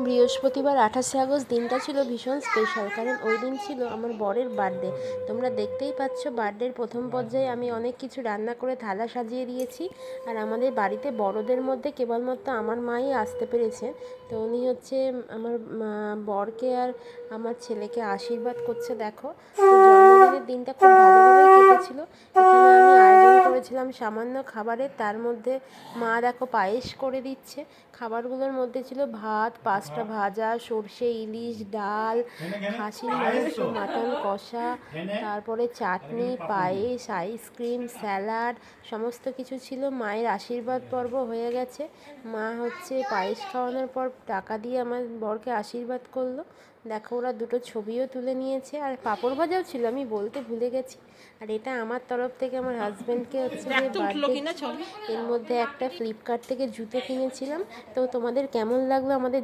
বৃহস্পতিবার 28শে আগস্ট দিনটা ছিল ভীষণ স্পেশাল, কারণ ওই দিন ছিল আমার বরের বার্থডে। তোমরা দেখতেই পাচ্ছ বার্থডের প্রথম পর্যায়ে আমি অনেক কিছু রান্না করে থালা সাজিয়ে দিয়েছি। আর আমাদের বাড়িতে বড়দের মধ্যে কেবলমাত্র আমার মাই আসতে পেরেছে। তো উনি হচ্ছে আমার বরকে আর আমার ছেলেকে আশীর্বাদ করছে দেখো। তো জন্মদিনের দিনটা খুব ভালোভাবেই কেটেছিল। এখানে আমি আয়োজন করেছিলাম সামান্য খাবারের, তার মধ্যে মা দেখো পায়েস করে দিচ্ছে। খাবারগুলোর মধ্যে ছিল ভাত, পাঁচটা ভাজা, সর্ষে ইলিশ, ডাল, খাসির মাংস, মাটন কষা, তারপরে চাটনি, পায়েস, আইসক্রিম, স্যালাড, সমস্ত কিছু ছিল। মায়ের আশীর্বাদ পর্ব হয়ে গেছে। মা হচ্ছে পায়েস খাওয়ানোর পর টাকা দিয়ে আমার বরকে আশীর্বাদ করলো। দেখো ওরা দুটো ছবিও তুলে নিয়েছে, আর পাঁপড় ভাজাও ছিল, আমি বলতে ভুলে গেছি। আর এটা আমার তরফ থেকে আমার হাজব্যান্ডকে হচ্ছে যে বার্থডে। এর মধ্যে একটা ফ্লিপকার্ট থেকে জুতো কিনেছিলাম। তো তোমাদের কেমন লাগলো আমাদের